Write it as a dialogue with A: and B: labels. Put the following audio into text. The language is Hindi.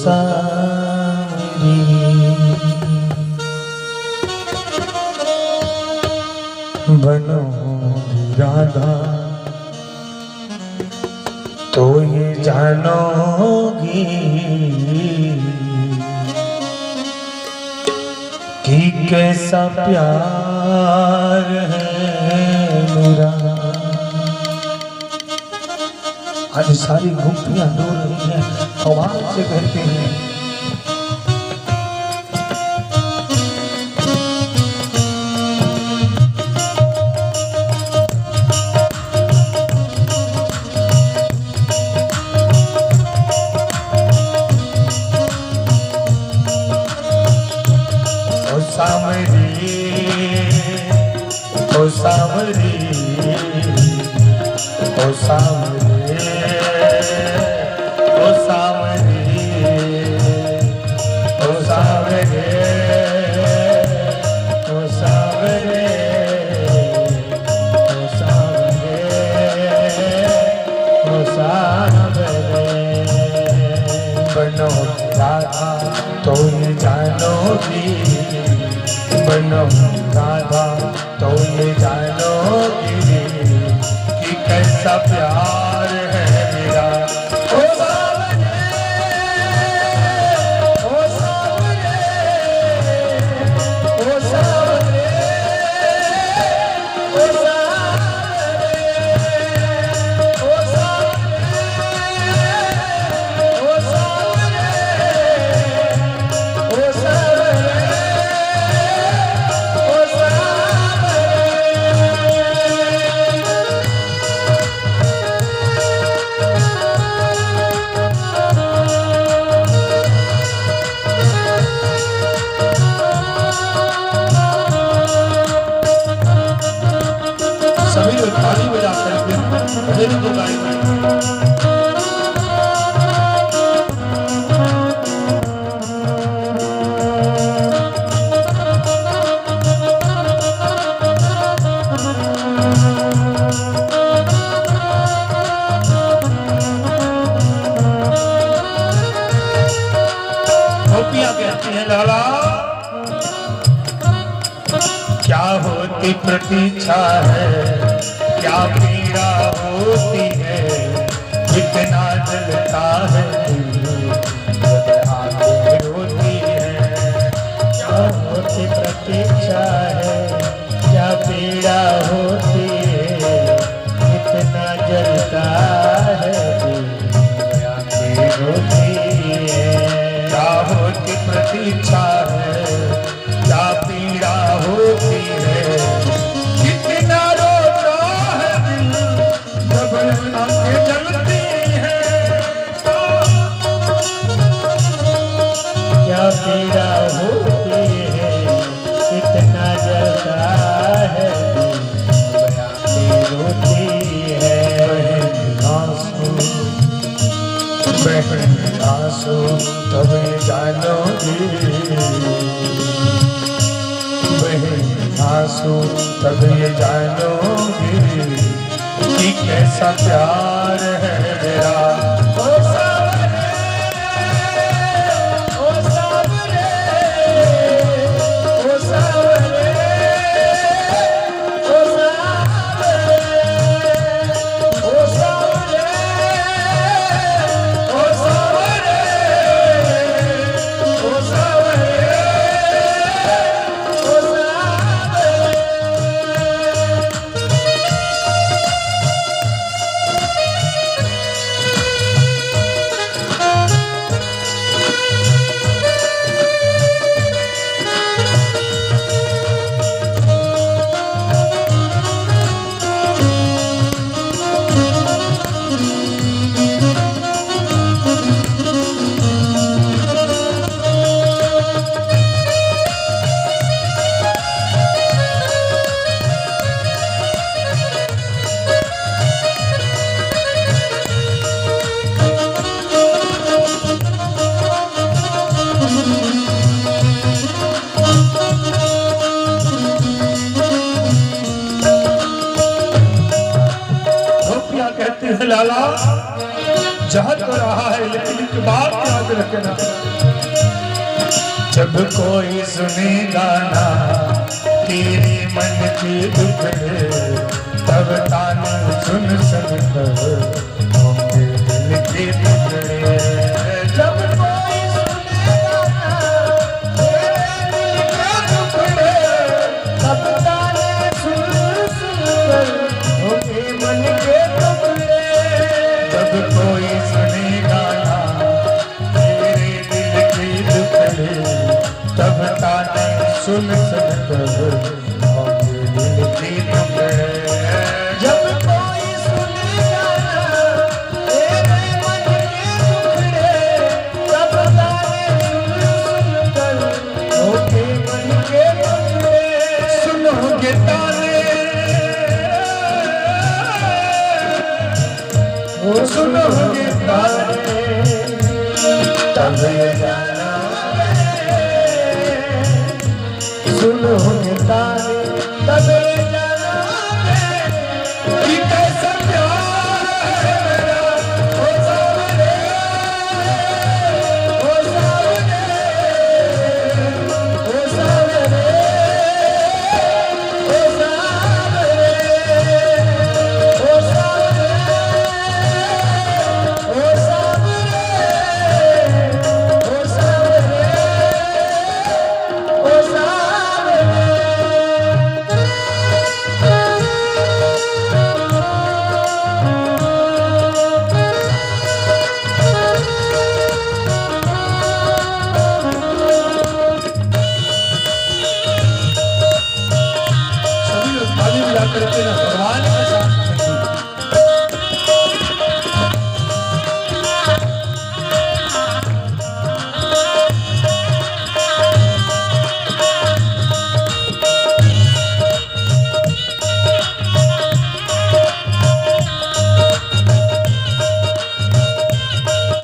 A: सारी बनोगी राधा तो ये जानोगी कि कैसा प्यार है मेरा। आज सारी गुम्फियां डोल रही हैं, आवाज से कहते हैं ओ सावरी, ओ सावरी, ओ सावरी, ओ सावरी, ओ सावरी, ओ सावरी, ओ सावरी। बनो राधा तो ये जानोगी, बनो राधा तो ये जानोगी कि कैसा प्यार है मेरा। ओ सावरे, ओ सावरे, ओ सावरे, ओ सावरे, ओ सावरे, ओ सावरे, ओ सावरे। सभी लोग ताली बजा करके भजन को गाएंगे। गोपियां कहती हैं लाला क्या होती प्रतीक्षा है, क्या पीड़ा होती है, इतना जलता है जब आंखें रोती है। क्या होती प्रतीक्षा है, क्या पीड़ा होती है, इतना जलता है आंखें रोती है। क्या होती प्रतीक्षा है, क्या पीड़ा होती है, कितना रोता है दिल जब आंखें जलती है। क्या पीड़ा होती है, कितना जलता है दिल आंखें रोती है। बहन आंसू तब जानोगी, आंसू तब ये जानोगी कि कैसा प्यार है मेरा। ओ सावरे, ओ सावरे, ओ सावरे, ओ सावरे, ओ सावरे, ओ सावरे, ओ सावरे। लाला जा तो रहा है लेकिन एक बात याद रखना, जब कोई सुनेगा ना तेरे मन के दुखड़े, तब ताने सुन कर होंगे दिल के टुकड़े। जब कोई सुनेगा ना तेरे दिल के टुकड़े, तब ताने सुन कर होंगे मन के टुकड़े। जब कोई सुनेगा ना तेरे दिल के टुकड़े, तब ताने सुन कर होंगे दिल के टुकड़े। जब कोई सुनेगा ना तेरे मन के टुकड़े, तब ताने सुन कर होंगे मन के टुकड़े। सुनोगे ताने, सुनोगे ताने, तब ये